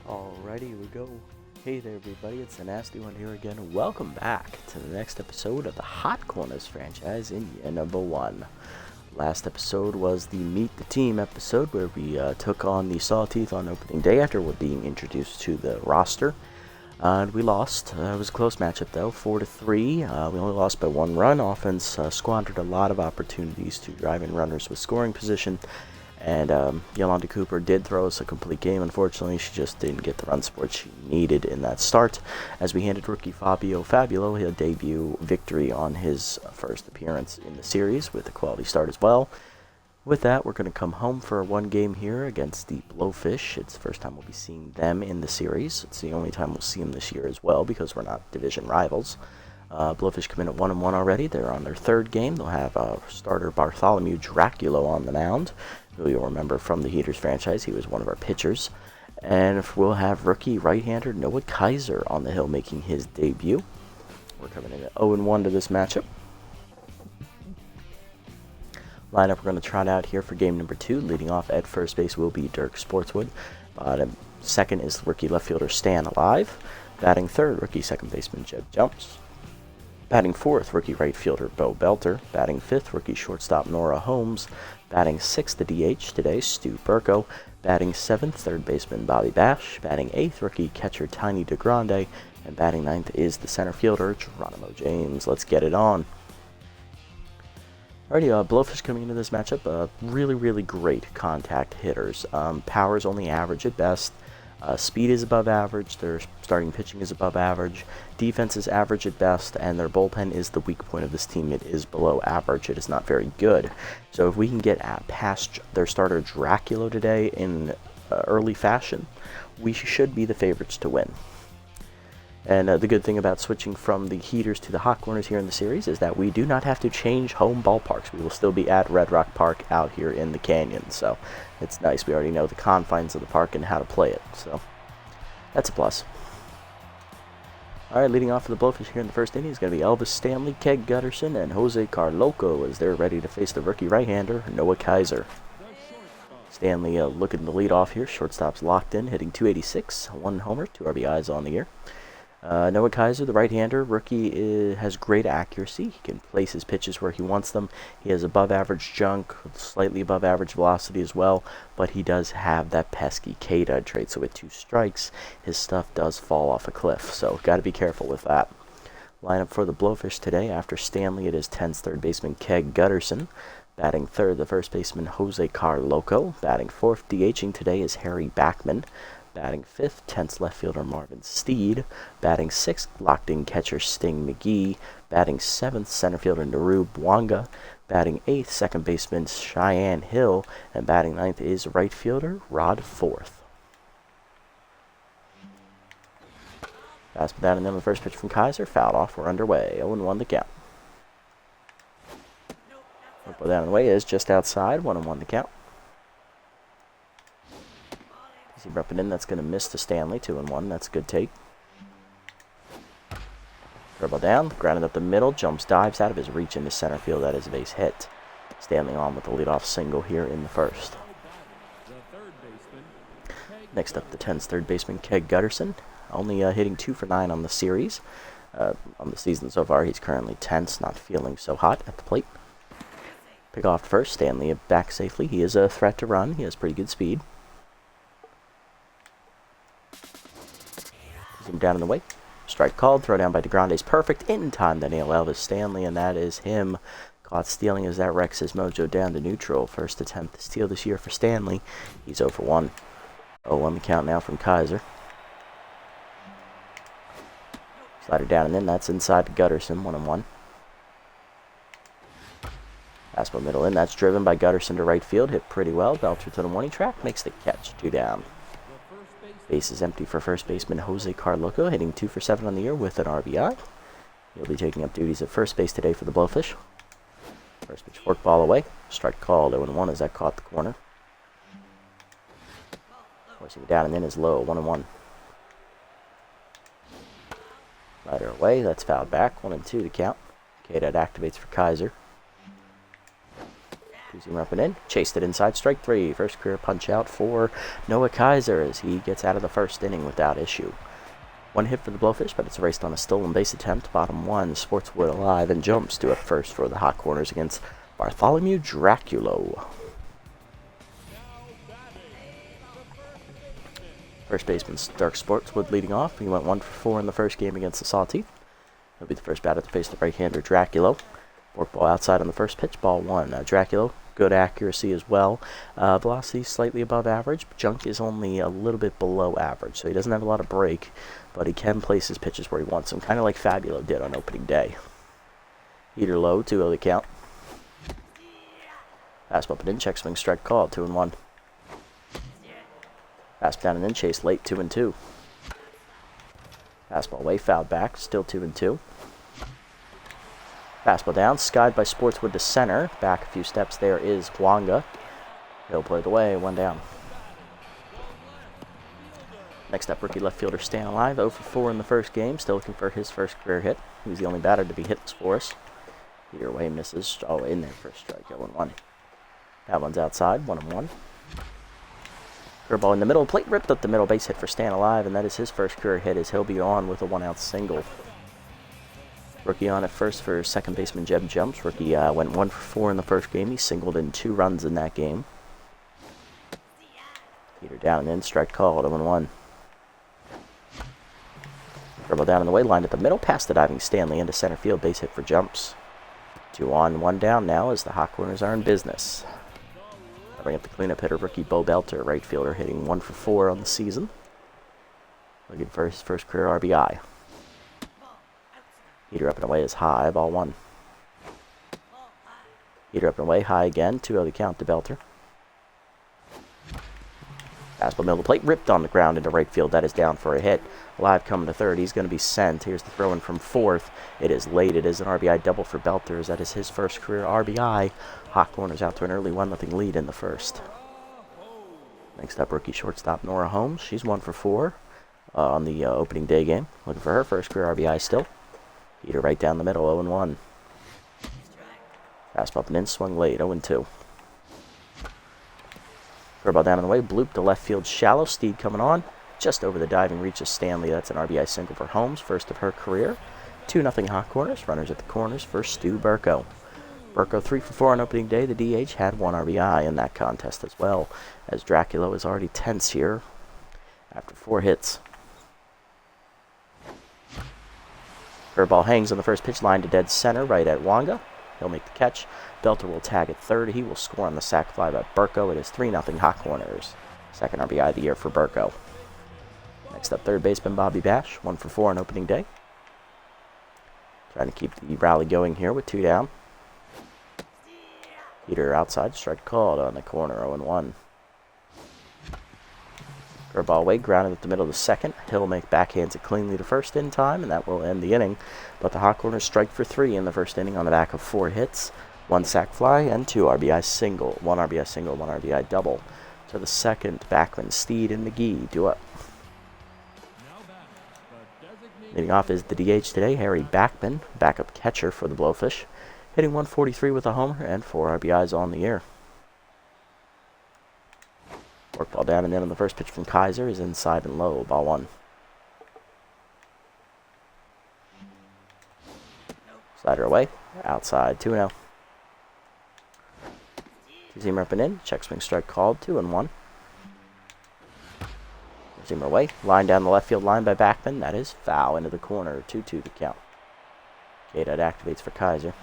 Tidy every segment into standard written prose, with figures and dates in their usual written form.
Alrighty, here we go. Hey there everybody, it's the Nasty One here again. Welcome back to the next episode of the Hot Corners franchise in year number 1. Last episode was the Meet the Team episode where we took on the Sawteeth on opening day after we're being introduced to the roster. And we lost. It was a close matchup though, 4-3. We only lost by 1 run. Offense squandered a lot of opportunities to drive in runners with scoring position. And Yolanda Cooper did throw us a complete game. Unfortunately, she just didn't get the run support she needed in that start, as we handed rookie Fabio Fabulo a debut victory on his first appearance in the series with a quality start as well. With that, we're going to come home for one game here against the Blowfish. It's the first time we'll be seeing them in the series. It's the only time we'll see them this year as well because we're not division rivals. Blowfish come in at 1-1 already. They're on their third game. They'll have starter Bartholomew Draculo on the mound, who you'll remember from the Heaters franchise. He was one of our pitchers. And we'll have rookie right-hander Noah Kaiser on the hill making his debut. We're coming in at 0-1 to this matchup. Lineup we're going to trot out here for game number 2. Leading off at first base will be Dirk Sportswood. Second is rookie left fielder Stan Alive. Batting third, rookie second baseman Jed Jumps. Batting fourth, rookie right fielder Bo Belter. Batting fifth, rookie shortstop Nora Holmes. Batting sixth, the DH today, Stu Burko. Batting seventh, third baseman Bobby Bash. Batting eighth, rookie catcher Tiny DeGrande. And batting ninth is the center fielder Geronimo James. Let's get it on. Alrighty, Blowfish coming into this matchup, really great contact hitters. Power is only average at best. Speed is above average, their starting pitching is above average, defense is average at best, and their bullpen is the weak point of this team. It is below average. It is not very good. So if we can get past their starter Draculo today in early fashion, we should be the favorites to win. And the good thing about switching from the Heaters to the Hot Corners here in the series is that we do not have to change home ballparks. We will still be at Red Rock Park out here in the canyon. So it's nice. We already know the confines of the park and how to play it. So that's a plus. All right, leading off for the Blowfish here in the first inning is going to be Elvis Stanley, Keg Gutterson, and Jose Carloco as they're ready to face the rookie right-hander, Noah Kaiser. Stanley looking to lead off here. Shortstop's locked in, hitting .286, 1 homer, 2 RBIs on the year. Noah Kaiser, the right-hander rookie, has great accuracy. He can place his pitches where he wants them. He has above-average junk, slightly above-average velocity as well, but he does have that pesky K-Dud trait, so with 2 strikes, his stuff does fall off a cliff, so got to be careful with that. Lineup for the Blowfish today, after Stanley, it is 10th third baseman Keg Gutterson. Batting third, the first baseman Jose Carloco. Batting fourth, DHing today is Harry Backman. Batting fifth, 10th left fielder Marvin Steed. Batting sixth, locked-in catcher Sting McGee. Batting seventh, center fielder Naru Bwanga. Batting eighth, second baseman Cheyenne Hill. And batting ninth is right fielder Rod Forth. Fastball down and then the first pitch from Kaiser. Fouled off. We're underway. 0-1 the count. Fastball down and away is just outside. 1-1 the count. Easy rep it in, that's going to miss to Stanley, 2-1, that's a good take. Dribble down, grounded up the middle, jumps, dives out of his reach into center field, that is a base hit. Stanley on with the leadoff single here in the first. Next up, the 10th third baseman, Keg Gutterson, only hitting 2 for 9 on the series. On the season so far, he's currently tense, not feeling so hot at the plate. Pick off first, Stanley back safely, he is a threat to run, he has pretty good speed. Him down in the way. Strike called. Throw down by DeGrande is perfect. In time to nail Elvis Stanley, and that is him. Caught stealing as that wrecks his mojo down to neutral. First attempt to steal this year for Stanley. He's 0 for 1. 0-1 the count now from Kaiser. Slider down and in. That's inside to Gutterson. 1-1. Fastball middle in. That's driven by Gutterson to right field. Hit pretty well. Belter to the warning track. Makes the catch. 2 down. Base is empty for first baseman Jose Carloco, hitting 2 for 7 on the year with an RBI. He'll be taking up duties at first base today for the Blowfish. First pitch fork ball away. Strike called. 0-1 as that caught the corner. Forcing it down and in is low. 1-1. Slider away. That's fouled back. 1-2 to count. K-Dud activates for Kaiser. Two-seamer up and in. Chased it inside. Strike three. First career punch out for Noah Kaiser as he gets out of the first inning without issue. One hit for the Blowfish, but it's erased on a stolen base attempt. Bottom one, Sportswood alive and jumps to it first for the Hot Corners against Bartholomew Draculo. First baseman Stark Sportswood leading off. He went 1 for 4 in the first game against the Sawteeth. He'll be the first batter to face the right-hander Draculo. Fork ball outside on the first pitch, ball one. Draculo, good accuracy as well. Velocity slightly above average. Junk is only a little bit below average, so he doesn't have a lot of break, but he can place his pitches where he wants them, kind of like Fabulo did on opening day. Heater low, 2-0 the count. Fastball up and in, check swing, strike call, 2-1. Fastball down and in, chase late, 2-2. Fastball away, fouled back, still 2-2. Fastball down, skied by Sportswood to center. Back a few steps, there is Wanga. He'll play it away, 1 down. Next up, rookie left fielder Stan Alive, 0 for 4 in the first game, still looking for his first career hit. He was the only batter to be hitless for us. Either way, misses. Oh, in there for a strike, 0-1. That one's outside, 1-1. Curveball in the middle, plate ripped up the middle, base hit for Stan Alive, and that is his first career hit as he'll be on with a 1-out single. Rookie on at first for second baseman Jeb Jumps. Rookie went 1 for 4 in the first game. He singled in 2 runs in that game. Heater down and in, strike called, 0-1. Curveball down in the way, lined at the middle, past the diving Stanley into center field, base hit for Jumps. 2 on, 1 down now as the Hot Corners are in business. I'll bring up the cleanup hitter, rookie Bo Belter, right fielder, hitting 1 for 4 on the season. Looking for his first career RBI. Heater up and away is high, ball 1. Heater up and away, high again, 2-0 the count to Belter. Fastball middle of the plate, ripped on the ground into right field. That is down for a hit. Alive coming to third. He's going to be sent. Here's the throw in from fourth. It is late. It is an RBI double for Belter. That is his first career RBI. Hot Corners out to an early 1-0 lead in the first. Next up, rookie shortstop Nora Holmes. She's 1 for 4 on the opening day game. Looking for her first career RBI still. Heater right down the middle, 0-1. Fastball up and in, swung late, 0-2. Curveball down and away, bloop to left field shallow. Steed coming on, just over the diving reach of Stanley. That's an RBI single for Holmes, first of her career. 2-0 Hot Corners, runners at the corners for Stu Burko. Burko 3 for 4 on opening day. The DH had 1 RBI in that contest as well, as Draculo is already tense here after 4 hits. Curveball hangs on the first pitch, line to dead center, right at Wanga. He'll make the catch. Belter will tag at third. He will score on the sac fly by Burko. It is 3-0 Hot Corners. Second RBI of the year for Burko. Next up, third baseman Bobby Bash, 1 for 4 on opening day. Trying to keep the rally going here with 2 down. Heater outside, strike called on the corner, 0-1. Curveball away, grounded at the middle of the second. He'll make backhands it cleanly to first in time, and that will end the inning. But the Hot Corners strike for 3 in the first inning on the back of 4 hits, 1 sac fly, and 2 RBI single. 1 RBI single, 1 RBI double. To the second, Backman, Steed, and McGee do up. Leading off is the DH today, Harry Backman, backup catcher for the Blowfish, hitting 143 with a homer and 4 RBIs on the year. Work ball down and in on the first pitch from Kaiser is inside and low, ball 1. Slider away, outside, 2-0. Two-seamer up and in, check swing strike called, 2-1. Two-seamer away, line down the left field line by Backman, that is foul into the corner, 2-2 the count. K-Dot activates for Kaiser.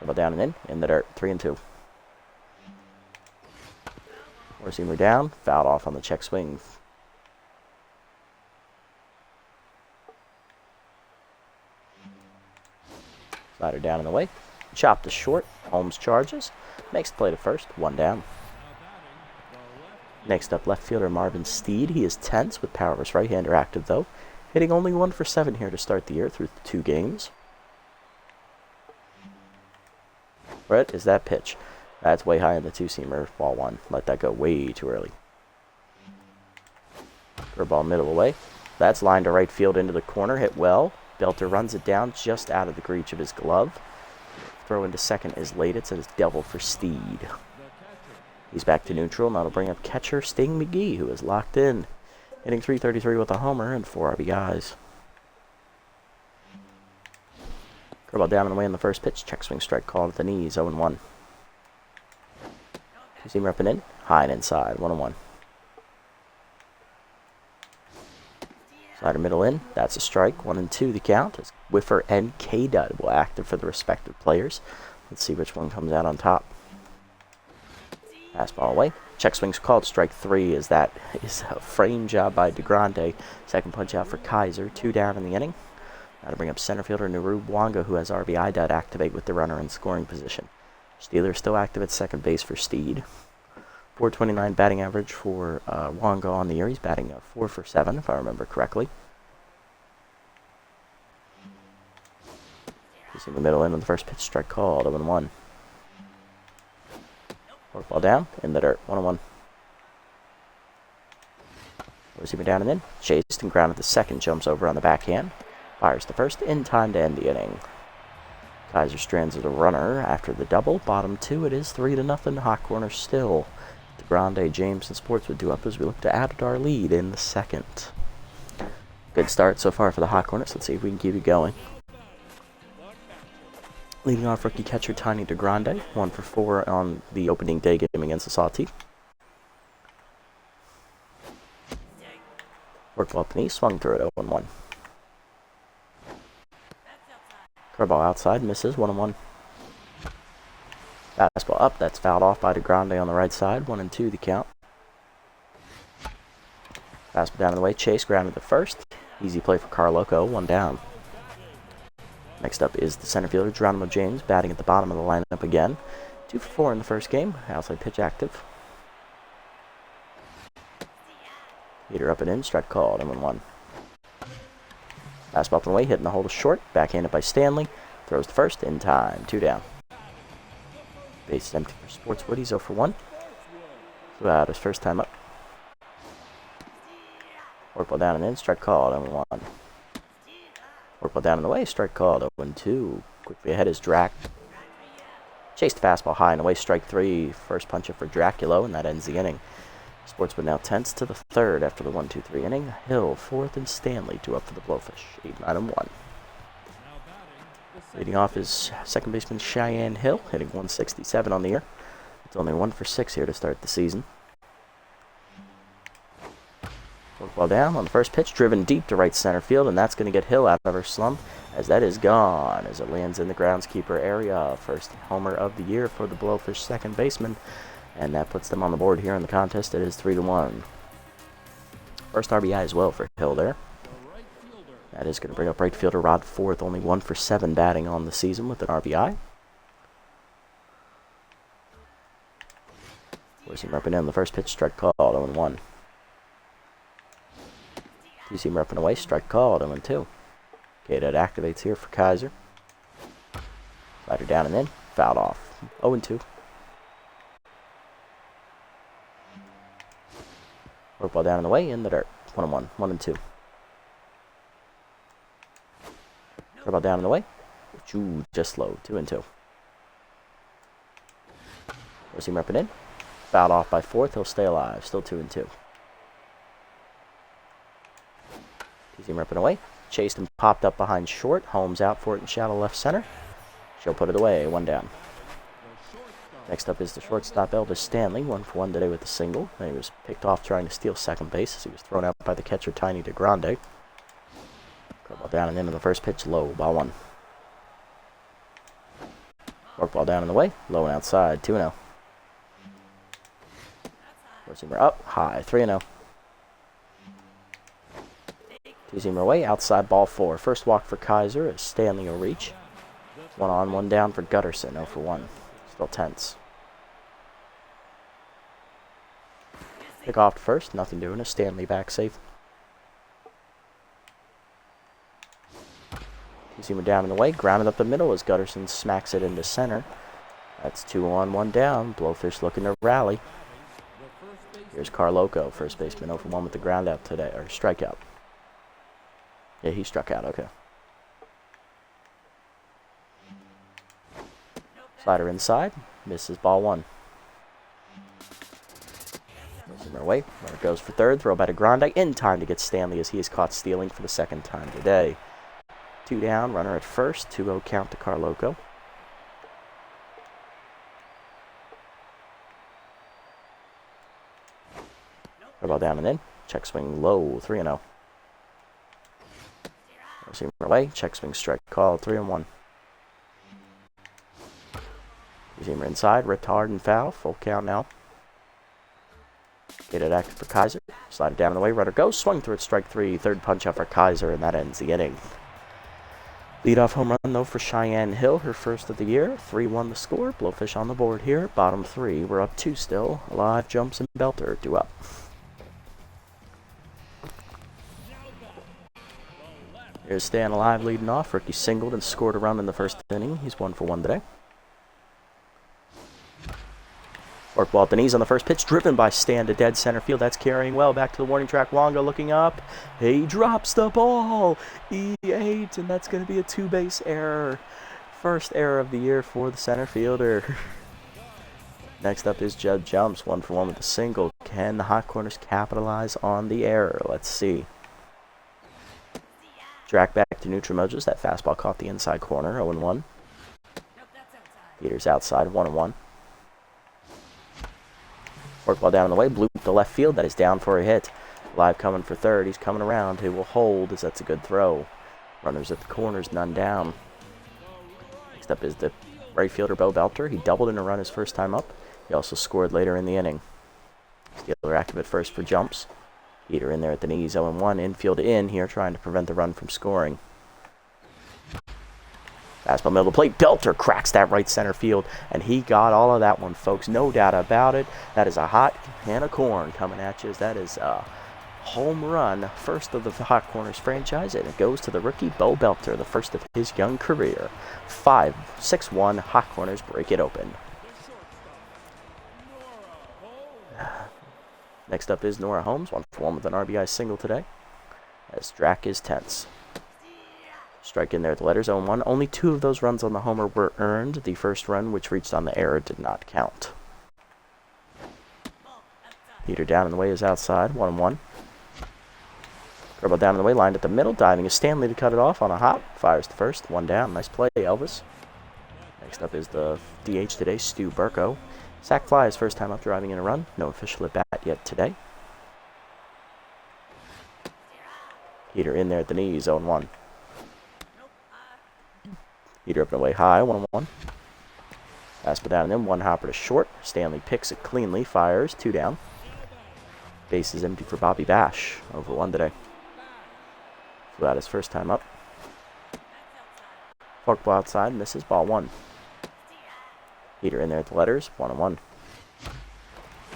Ball down and in the dirt, 3-2. Four-seamer down, fouled off on the check swing. Slider down and away. Chopped to short. Holmes charges. Makes the play to first. 1 down. Next up, left fielder Marvin Steed. He is tense with power versus right-hander active, though. Hitting only 1 for 7 here to start the year through 2 games. Brett, is that pitch? That's way high in the two-seamer, ball 1. Let that go way too early. Curveball middle away. That's lined to right field into the corner. Hit well. Belter runs it down just out of the reach of his glove. throw into second is late. It's a double for Steed. He's back to neutral, and that'll bring up catcher Sting McGee, who is locked in, hitting .333 with a homer and 4 RBIs. Curveball down and away in the first pitch. Check swing strike called at the knees, 0-1. Two-seamer up and in, high and inside, 1-1. Slider middle in, that's a strike, 1-2 the count, as Whiffer and K-Dud will active for the respective players. Let's see which one comes out on top. Fastball away. Check swing's called strike 3, as that is a frame job by DeGrande. Second punch out for Kaiser, 2 down in the inning. That'll bring up center fielder Naru Bwanga, who has RBI to activate with the runner in scoring position. Steeler still active at second base for Steed. .429 batting average for Wanga on the year. He's batting 4 for 7, if I remember correctly. He's in the middle end of the first pitch, strike called, 0-1. Work ball down, in the dirt, 1-1. Receiver down and in, chased and grounded the second, jumps over on the backhand. Fires the first, in time to end the inning. Kaiser strands the runner after the double. Bottom 2, it is 3-0, hot corner still. DeGrande, James, and Sportswood do up as we look to add to our lead in the second. Good start so far for the Hot Hornets. Let's see if we can keep it going. Leading off rookie catcher Tiny DeGrande, 1 for 4 on the opening day game against the Sawtooth. Worked well up the knee, swung through it, 0-1. Curveball outside, misses, 1-1. Fastball up, that's fouled off by DeGrande on the right side, 1-2 the count. Fastball down and away, Chase grounded the first. Easy play for Carloco, 1 down. Next up is the center fielder, Geronimo James, batting at the bottom of the lineup again. 2 for 4 in the first game, outside pitch active. Heater up and in, strike called, 0-1. Fastball up and away, hitting the hole to short, backhanded by Stanley. Throws the first, in time, 2 down. Base is empty for Sportswood, he's 0 for 1. So out his first time up. Work ball down and in, strike called, 0-1. Work ball down and away, strike called, 0-2. Quickly ahead is Drac. Chased fastball high and away, strike 3. First punch up for Draculo, and that ends the inning. Sportswood now tense to the third after the 1-2-3 inning. Hill, 4th, and Stanley 2 up for the Blowfish, 8-9-1. Leading off is second baseman Cheyenne Hill, hitting 167 on the year. It's only 1 for 6 here to start the season. Work ball down on the first pitch, driven deep to right center field, and that's going to get Hill out of her slump, as that is gone, as it lands in the groundskeeper area. First homer of the year for the Blowfish second baseman, and that puts them on the board here in the contest. It is 3-1. First RBI as well for Hill there. That is going to bring up right fielder Rod Forth, only 1 for 7 batting on the season with an RBI. Two-seamer up and in the first pitch, strike called, 0-1. Two-seamer up and away, strike called, 0-2. Okay, that activates here for Kaiser. Slider down and in, fouled off, 0-2. Work ball down and away, in the dirt, 1-1, 1-2. Curveball down and away. Ooh, just low, 2-2. Four-seamer up and in. Fouled off by Forth. He'll stay alive. Still 2-2. Two-seamer up and away. Chased and popped up behind short. Holmes out for it in shallow left center. She'll put it away. 1 down. Next up is the shortstop Elvis Stanley. 1 for 1 today with a single. And he was picked off trying to steal second base as he was thrown out by the catcher Tiny DeGrande. Curveball down and into the first pitch, low, ball 1. Work ball down and away, low and outside, 2-0. Four-seamer up, high, 3-0. Two-seamer away, outside, ball 4. First walk for Kaiser as Stanley will reach. 1 on, 1 down for Gutterson, 0 for 1. Still tense. Pick off first, nothing doing it. Stanley back safe. Two-seamer down and away, grounded up the middle as Gutterson smacks it into center. That's 2 on, 1 down. Blowfish looking to rally. Here's Carloco, first baseman, 0 for 1 with the ground out today, or strikeout. Yeah, he struck out, okay. Slider inside, misses ball one. Away, runner goes for third, throw by to Grande, in time to get Stanley as he is caught stealing for the second time today. 2 down, runner at first, 2-0 count to Carloco. Ball down and in, check swing low, 3-0. Receiver away, check swing strike call, 3-1. Receiver inside, ripped hard and foul, full count now. Get it active for Kaiser. Slide it down and away. Runner goes. Swung through it. Strike three. Third punch out for Kaiser, and that ends the inning. Leadoff home run, though, for Cheyenne Hill. Her first of the year. 3-1 the score. Blowfish on the board here. Bottom three. We're up 2 still. Alive, Jumps, and Belter due up. Here's Stan Alive leading off. Ricky singled and scored a run in the first inning. He's 1 for 1 today. Fork ball at the knees on the first pitch, driven by Stan to dead center field. That's carrying well. Back to the warning track. Wonga looking up. He drops the ball. E8, and that's going to be a 2-base error. First error of the year for the center fielder. Next up is Judd Jumps, 1 for 1 with a single. Can the Hot Corners capitalize on the error? Let's see. Track back to neutral Moses. That fastball caught the inside corner, 0-1. Peter's outside, 1-1. Fork ball down in the way, blue to left field. That is down for a hit. Live coming for third. He's coming around. He will hold as that's a good throw. Runners at the corners, none down. Next up is the right fielder, Bo Belter. He doubled in a run his first time up. He also scored later in the inning. Steeler active at first for Jumps. Peter in there at the knees, 0-1. Infield in here, trying to prevent the run from scoring. Fastball middle of the plate. Belter cracks that right center field, and he got all of that one, folks. No doubt about it. That is a hot can of corn coming at you. That is a home run, first of the Hot Corners franchise, and it goes to the rookie Bo Belter, the first of his young career. 5-6-1, Hot Corners break it open. Next up is Nora Holmes, 1 for 1 with an RBI single today, as Drac is tense. Strike in there at the letters, 0-1. Only 2 of those runs on the homer were earned. The first run, which reached on the error, did not count. Peter down in the way is outside, 1-1. Curveball down in the way, lined at the middle. Diving is Stanley to cut it off on a hop. Fires to first, 1 down. Nice play, Elvis. Next up is the DH today, Stu Burko. Sack fly his first time up driving in a run. No official at bat yet today. Peter in there at the knees, 0-1. Peter up and away high, 1-1. Fastball down and then 1 hopper to short. Stanley picks it cleanly, fires, 2 down. Base is empty for Bobby Bash, 0-1 today. Flew out his first time up. Fork ball outside, misses, ball 1. Peter in there at the letters, 1-1.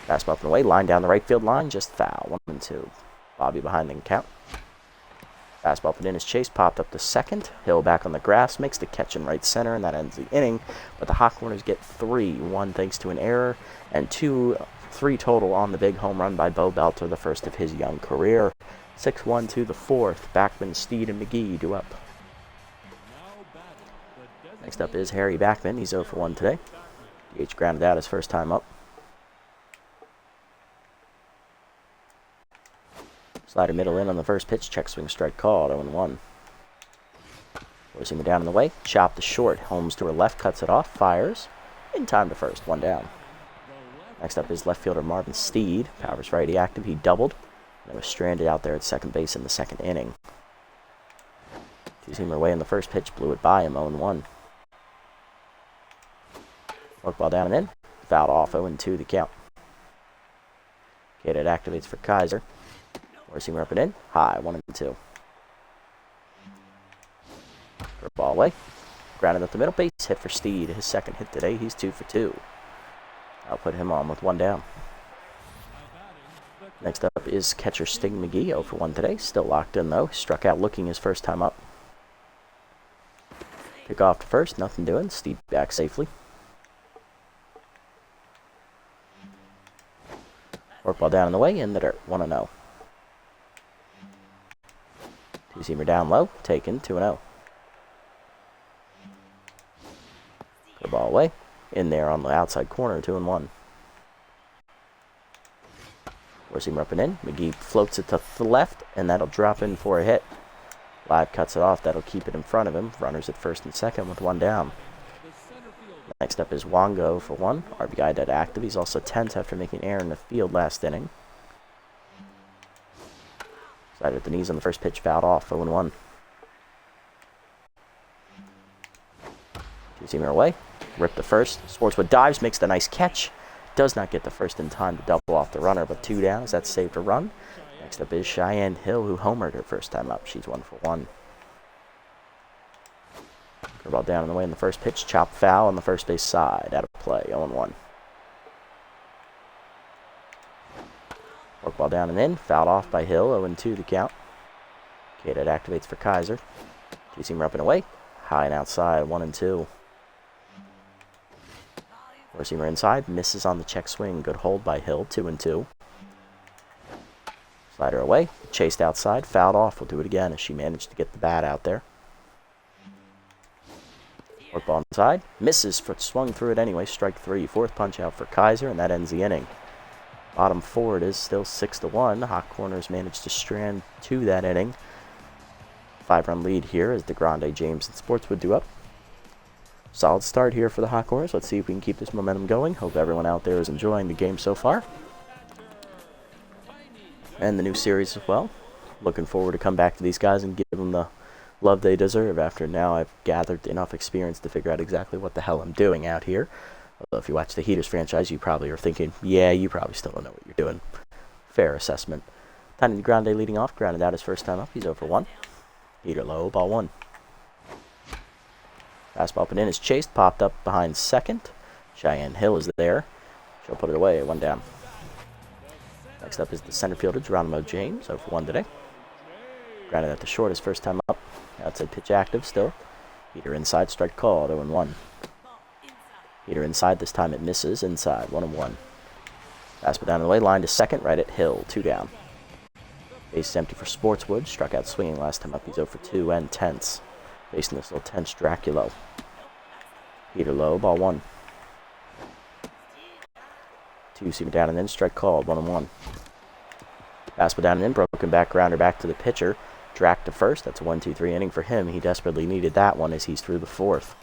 Fastball up and away, line down the right field line, just foul, 1-2. Bobby behind the count. Fastball up and in his chase, popped up to second. Hill back on the grass, makes the catch in right center, and that ends the inning. But the Hot Corners get 3, 1 thanks to an error, and 3 total on the big home run by Bo Belter, the first of his young career. 6-1 to the 4th. Backman, Steed, and McGee due up. Next up is Harry Backman. He's 0 for 1 today. DH grounded out his first time up. Slider middle in on the first pitch. Check swing strike called. 0-1. Forcing it down in the way. Chop to short. Holmes to her left. Cuts it off. Fires. In time to first. 1 down. Next up is left fielder Marvin Steed. Powers righty active. He doubled. And was stranded out there at second base in the second inning. Two-seamer away in the first pitch. Blew it by him. 0-1. Fork ball down and in. Fouled off. 0-2 the count. It activates for Kaiser. Receiver up and in. High, 1-2. Ball away. Grounded up the middle. Base hit for Steed. His second hit today. He's 2 for 2. I'll put him on with 1 down. Next up is catcher Sting McGee. 0 for 1 today. Still locked in though. Struck out looking his first time up. Pick off to first. Nothing doing. Steed back safely. Fork ball down in the way. In the dirt. 1-0. Two-seamer down low, taken, 2-0. Good ball away. in there on the outside corner, 2-1. Four-seamer up and in. McGee floats it to the left, and that'll drop in for a hit. Live cuts it off. That'll keep it in front of him. Runners at first and second with one down. Next up is Wongo for one. RBI dead active. He's also tense after making error in the field last inning. Slider at the knees on the first pitch, fouled off, 0-1. Two-seamer away. Rip the first. Sportswood dives, makes the nice catch. Does not get the first in time to double off the runner, but two down as that saved a run. Next up is Cheyenne Hill, who homered her first time up. She's 1 for 1. Curveball down and away in the first pitch. Chop foul on the first base side. Out of play, 0-1. Forkball down and in. Fouled off by Hill, 0-2 the count. K-Dad activates for Kaiser. Two-seamer up and away. High and outside, 1-2. Four-seamer inside. Misses on the check swing. Good hold by Hill, 2-2. Slider away. Chased outside. Fouled off. We'll do it again as she managed to get the bat out there. Forkball inside. Misses, swung through it anyway. Strike 3. Fourth punch out for Kaiser, and that ends the inning. Bottom four, it is still 6-1. The Hot Corners managed to strand to that inning. 5-run lead here as DeGrande, James, and Sportswood do up. Solid start here for the Hot Corners. Let's see if we can keep this momentum going. Hope everyone out there is enjoying the game so far. And the new series as well. Looking forward to come back to these guys and give them the love they deserve after now I've gathered enough experience to figure out exactly what the hell I'm doing out here. Although if you watch the Heaters franchise, you probably are thinking, yeah, you probably still don't know what you're doing. Fair assessment. Tiny DeGrande leading off, grounded out his first time up. He's 0 for 1. Heater low, ball 1. Fastball up and in is chased, popped up behind second. Cheyenne Hill is there. She'll put it away, 1 down. Next up is the center fielder, Geronimo James, 0 for 1 today. Grounded at the short his first time up. Outside pitch active still. Heater inside, strike called, 0-1. Heater inside, this time it misses, inside, 1-1. Fastball down the way, line to second, right at Hill, 2 down. Base is empty for Sportswood, struck out swinging last time up, he's 0 for 2 and tense. Facing this little tense Dracula. Heater low, ball 1. Two-seamer down and in, strike called, 1-1. Fastball down and in, broken back grounder back to the pitcher. Drac to first, that's a 1-2-3 inning for him. He desperately needed that one as he's through the 4th.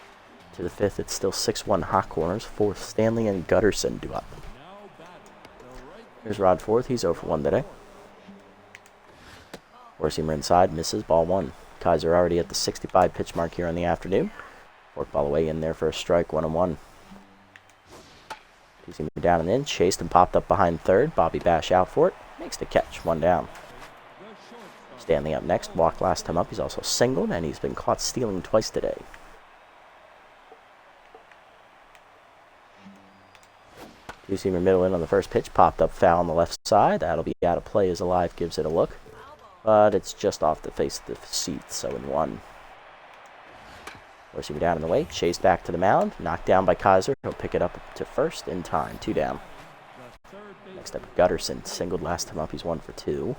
To the 5th, it's still 6-1 Hot Corners. 4th, Stanley and Gutterson do up. Here's Rod 4th, he's 0 for 1 today. Four-seamer inside, misses, ball 1. Kaiser already at the 65 pitch mark here in the afternoon. Forkball away in there for a strike, 1-1. Two-seamer down and in, chased and popped up behind third. Bobby Bash out for it, makes the catch, 1 down. Stanley up next, walked last time up. He's also singled, and he's been caught stealing twice today. Two-seamer middle in on the first pitch, popped up foul on the left side. That'll be out of play as Alive gives it a look. But it's just off the face of the seats, 0-1. Four-seamer down in the way, chased back to the mound, knocked down by Kaiser. He'll pick it up to first in time, 2 down. Next up, Gutterson, singled last time up, he's 1 for 2.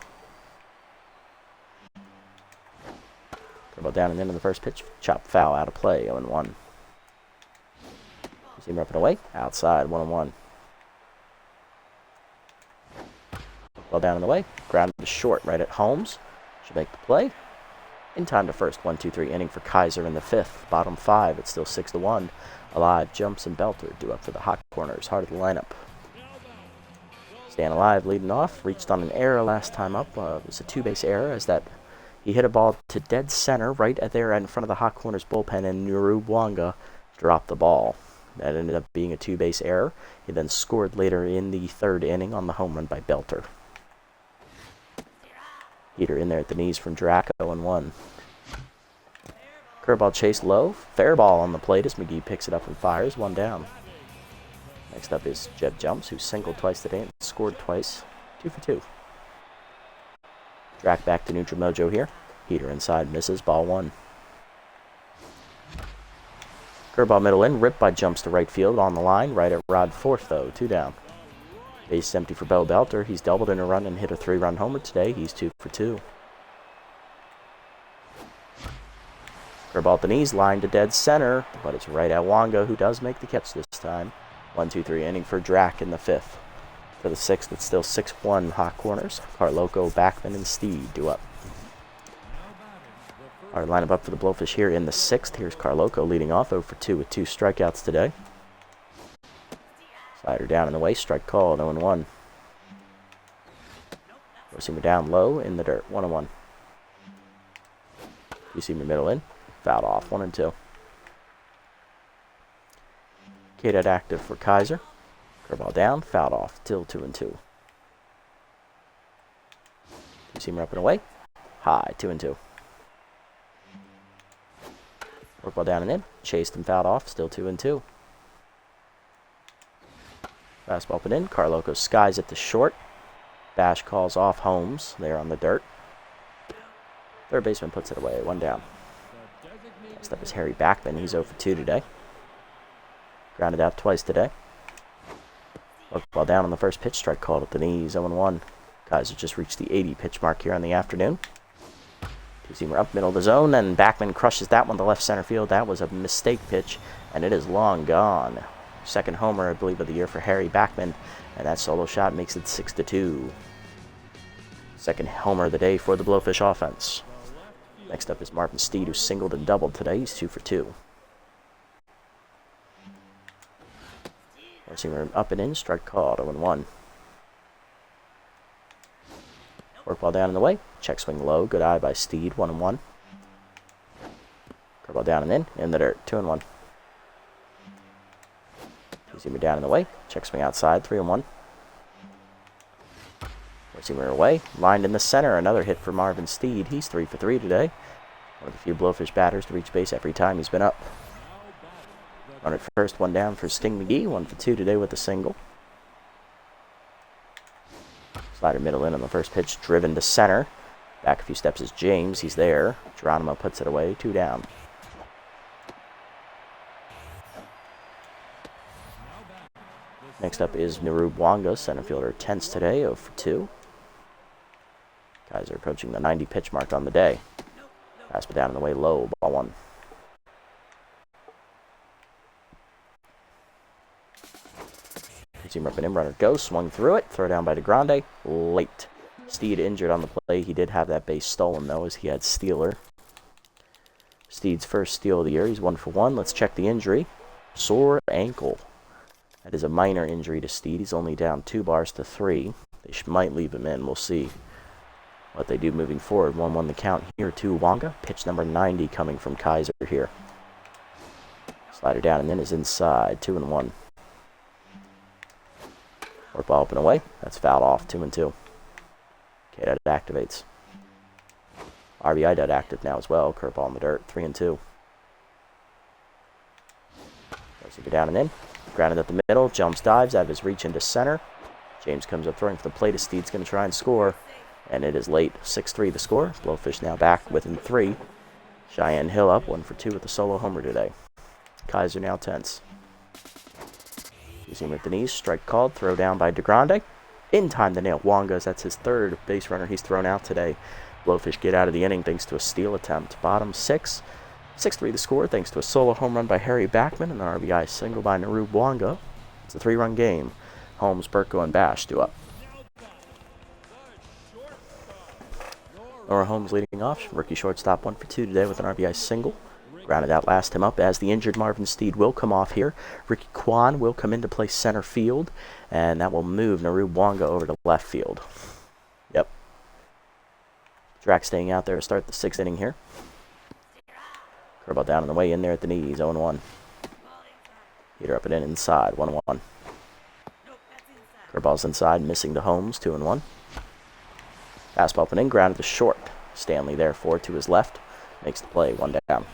Curveball down and in on the first pitch, chop foul, out of play, 0-1. Two-seamer up and away, outside, 1-1. Ball down in the way, grounded to short right at Holmes. Should make the play. In time to first, 1-2-3 inning for Kaiser in the 5th. Bottom 5, it's still 6-1. Alive, Jumps, and Belter do up for the Hot Corners. Heart of the lineup. Stan Alive leading off. Reached on an error last time up. It was a 2-base error as that he hit a ball to dead center right at there in front of the Hot Corners bullpen, and Nuru Bwanga dropped the ball. That ended up being a 2-base error. He then scored later in the 3rd inning on the home run by Belter. Heater in there at the knees from Drac, 0-1. Curveball chase low. Fair ball on the plate as McGee picks it up and fires, 1 down. Next up is Jeb Jumps, who singled twice today and scored twice, 2 for 2. Drac back to neutral mojo here. Heater inside, misses, ball 1. Curveball middle in, ripped by Jumps to right field on the line, right at Rod 4th though, 2 down. Base is empty for Bo Belter. He's doubled in a run and hit a 3-run homer today. He's 2 for 2. Curveball at the knees, line to dead center, but it's right at Wonga, who does make the catch this time. 1-2-3 inning for Drac in the fifth. For the sixth, it's still 6-1 hot corners. Carloco, Backman, and Steed do up. Our lineup up for the Blowfish here in the sixth. Here's Carloco leading off 0 for 2 with 2 strikeouts today. Slider down in the way, strike called, 0-1. Four-seamer down low in the dirt, 1-1. Two-seamer middle in, fouled off, 1-2. K-Dot active for Kaiser. Curveball down, fouled off, till 2-2. Two-seamer up and away, high, 2-2. Workball down and in, chased and fouled off, still 2-2. Fastball up and in, Carloco skies at the short. Bash calls off Holmes, there on the dirt. Third baseman puts it away, 1 down. Next up is Harry Backman, he's 0 for 2 today. Grounded out twice today. Workball down on the first pitch, strike called at the knees, 0-1. Kaiser just reached the 80 pitch mark here in the afternoon. Two-seamer up middle of the zone, and Backman crushes that one to left center field. That was a mistake pitch, and it is long gone. Second homer, I believe, of the year for Harry Backman, and that solo shot makes it 6-2. Second homer of the day for the Blowfish offense. Next up is Marvin Steed, who singled and doubled today. He's 2 for 2. Four-seamer up and in, strike called, 0-1. Workball down in the way, check swing low, good eye by Steed, 1-1. Curveball down and in the dirt, 2-1. Two-seamer down in the way, check swing outside, 3-1. Four-seamer away, lined in the center, another hit for Marvin Steed. He's 3 for 3 today. One of the few Blowfish batters to reach base every time he's been up. Runner at first, 1 down for Sting McGee, 1 for 2 today with a single. Slider middle in on the first pitch, driven to center. Back a few steps is James, he's there. Geronimo puts it away, 2 down. Next up is Narub Wonga, center fielder, tense today, 0 for 2. Kaiser approaching the 90 pitch mark on the day. Fastball down in the way, low, ball 1. Seamer up and in, runner goes, swung through it, throw down by DeGrande, late. Steed injured on the play. He did have that base stolen, though, as he had Steeler. Steed's first steal of the year. He's 1 for 1. Let's check the injury. Sore ankle. That is a minor injury to Steed. He's only down 2 bars to 3. They might leave him in. We'll see what they do moving forward. 1-1 the count here to Wonga. Pitch number 90 coming from Kaiser here. Slider down and in is inside. 2-1. Workball up and away. That's fouled off. 2-2. Okay, that activates. RBI dead active now as well. Curveball in the dirt. 3-2. Go down and in. Grounded up the middle. Jumps, dives out of his reach into center. James comes up throwing for the plate. Steed's going to try and score. And it is late. 6-3 the score. Blowfish now back within 3. Cheyenne Hill up 1 for 2 with a solo homer today. Kaiser now tense. Using him at the knees, strike called, throw down by DeGrande. In time to nail Wongas, that's his 3rd base runner he's thrown out today. Blowfish get out of the inning thanks to a steal attempt. Bottom 6, 6-3 the score thanks to a solo home run by Harry Backman and an RBI single by Narub Wonga. It's a 3-run game. Holmes, Burko, and Bash do up. Nora Holmes leading off, rookie shortstop 1 for 2 today with an RBI single. Grounded out last him up as the injured Marvin Steed will come off here. Ricky Kwan will come in to play center field, and that will move Narub Wonga over to left field. Yep. Drac staying out there to start the 6th inning here. Curveball down on the way in there at the knees, 0-1. Heater up and in inside, 1-1. Curveball's inside, missing to Holmes, 2-1. Fastball up and in, grounded to short. Stanley there, 4 to his left. Makes the play, 1 down.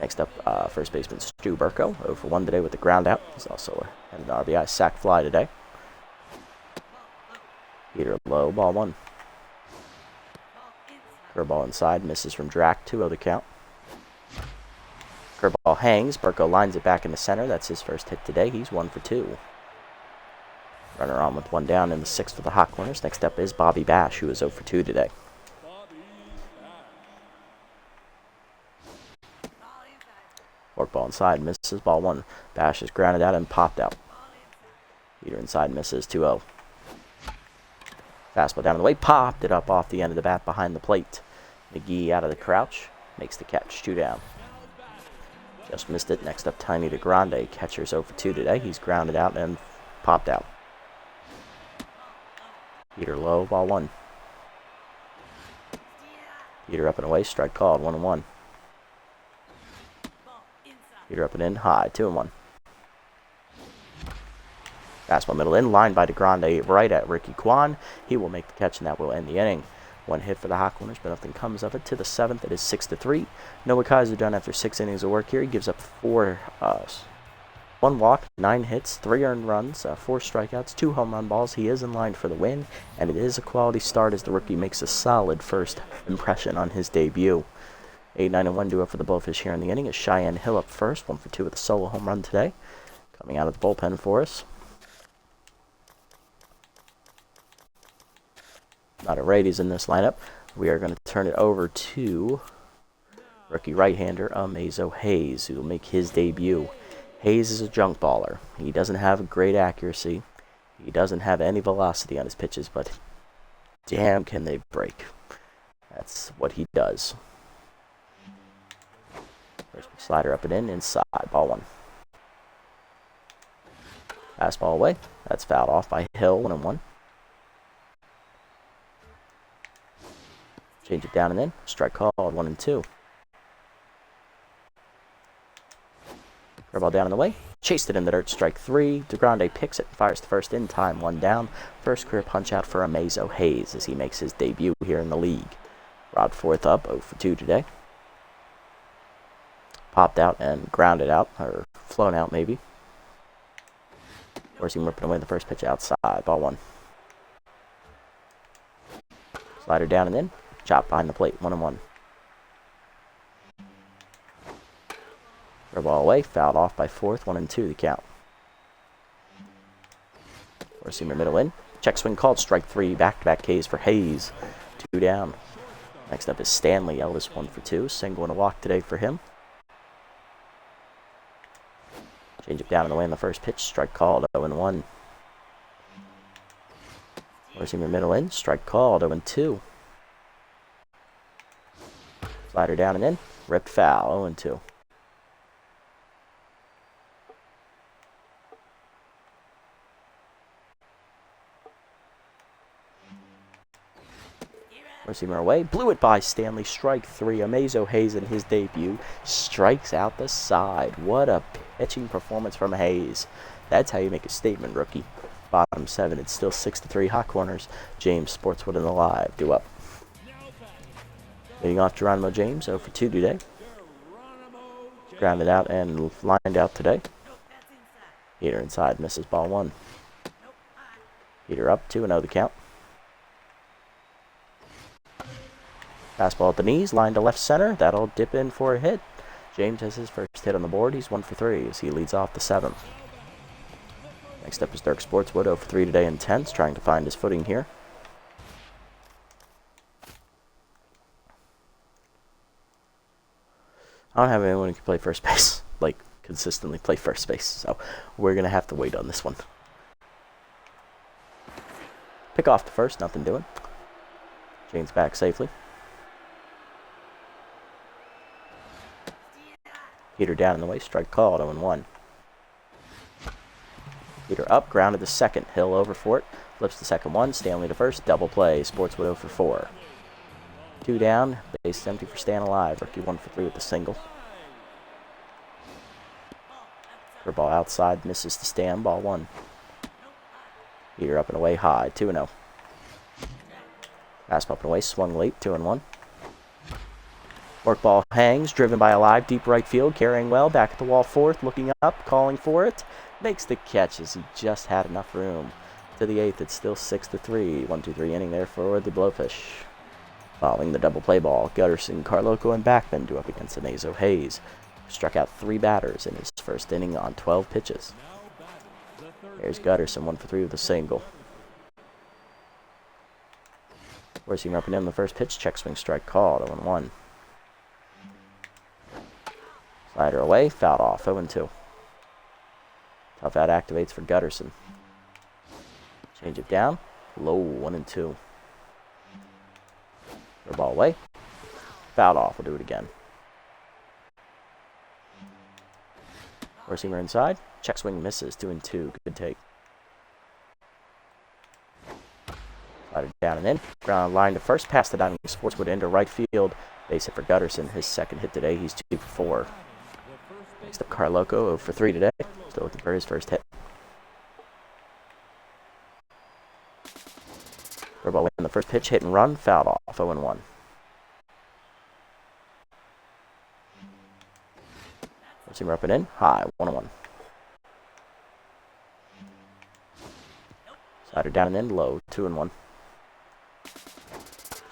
Next up, first baseman Stu Burko, 0 for 1 today with the ground out. He's also had an RBI sac fly today. Heater low, ball 1. Curveball inside, misses from Drac, 2-0 the count. Curveball hangs, Burko lines it back in the center. That's his first hit today. He's 1 for 2. Runner on with 1 down in the 6th for the hot corners. Next up is Bobby Bash, who is 0 for 2 today. Fork ball inside, misses, ball 1. Bash is grounded out and popped out. Heater inside, misses, 2-0. Fastball down the way, popped it up off the end of the bat behind the plate. McGee out of the crouch, makes the catch, 2 down. Just missed it. Next up, Tiny DeGrande. Catcher's 0 for 2 today. He's grounded out and popped out. Heater low, ball 1. Heater up and away, strike called, 1-1. Heater up and in, high, 2-1. Fastball middle in, line by DeGrande right at Ricky Kwan. He will make the catch, and that will end the inning. 1 hit for the Hawkwinners, but nothing comes of it. To the 7th, it is 6-3. Noah Kaiser done after 6 innings of work here. He gives up 1 walk, 9 hits, 3 earned runs, 4 strikeouts, 2 home run balls. He is in line for the win, and it is a quality start as the rookie makes a solid first impression on his debut. 8-9-1 duo for the Blowfish here in the inning is Cheyenne Hill up first, 1 for 2 with a solo home run today. Coming out of the bullpen for us. Not a righties in this lineup. We are going to turn it over to rookie right-hander Amazo Hayes, who will make his debut. Hayes is a junk baller. He doesn't have great accuracy. He doesn't have any velocity on his pitches, but damn can they break. That's what he does. First slider up and in, inside, ball 1. Fastball away. That's fouled off by Hill, 1-1. Change it down and in. Strike called, 1-2. Curveball down in the way. Chased it in the dirt, strike 3. DeGrande picks it and fires the first in time, 1 down. First career punch out for Amazo Hayes as he makes his debut here in the league. Rod Forth up, 0 for 2 today. Popped out and grounded out, or flown out maybe. Or is he ripping away the first pitch outside, ball 1. Slider down and in. Chop behind the plate, 1-1. Ball away, fouled off by Forth, 1-2 the count. Four-seamer middle in. Check swing called, strike 3, back-to-back Ks for Hayes. 2 down. Next up is Stanley Ellis, 1 for 2. Single and a walk today for him. Change it down in the way in the first pitch, strike called, 0-1. Four-seamer middle in, strike called, 0-2. Slider down and in, ripped foul, 0-2. Receiver away, blew it by Stanley, strike 3. Amazo Hayes in his debut strikes out the side. What a pitching performance from Hayes. That's how you make a statement, rookie. Bottom 7, it's still 6-3 Hawkwinners. James Sportswood in the live, due up. Leading off Geronimo James, 0 for 2 today. Grounded out and lined out today. Heater inside, misses, ball 1. Heater up, 2-0 the count. Fastball at the knees, line to left center. That'll dip in for a hit. James has his first hit on the board. He's 1 for 3 as he leads off the 7th. Next up is Dirk Sportswood, 0 for 3 today in 10th, trying to find his footing here. I don't have anyone who can play first base, like consistently play first base, so we're going to have to wait on this one. Pick off the first, nothing doing. James back safely. Heater down in the way, strike called, 0-1. Heater up, grounded to second, Hill over for it. Flips the second one, Stanley to first, double play, Sportswood 0 for 4. 2 down, base empty for Stan alive. Rookie 1 for 3 with the single. Curveball outside, misses to Stan, ball 1. Heater up and away high, 2-0. Fastball up and away, swung late, 2-1. Fork ball hangs, driven by Alive, deep right field, carrying well, back at the wall Forth, looking up, calling for it. Makes the catch as he just had enough room. To the 8th, it's still 6-3. 1-2-3 inning there for the Blowfish. Following the double play ball, Gutterson, Carloco, and Backman do up against Amazo Hayes. Struck out 3 batters in his first inning on 12 pitches. Here's Gutterson, 1 for 3 with a single. Forcing up and in the first pitch, check swing strike called, 0-1. Slider away, fouled off, 0-2. Tough out activates for Gutterson. Change it down, low, 1-2. Throw ball away, fouled off, we'll do it again. Four-seamer inside, check swing misses, 2-2, good take. Slider down and in, ground line to first, past the diving Sportswood into right field. Base hit for Gutterson, his second hit today, he's 2 for 4. Next up, Carloco, 0 for 3 today, still looking for his first hit. Throw ball in the first pitch, hit and run, fouled off, 0-1. Four-seamer up and in, high, 1-1. Slider down and in, low, 2-1.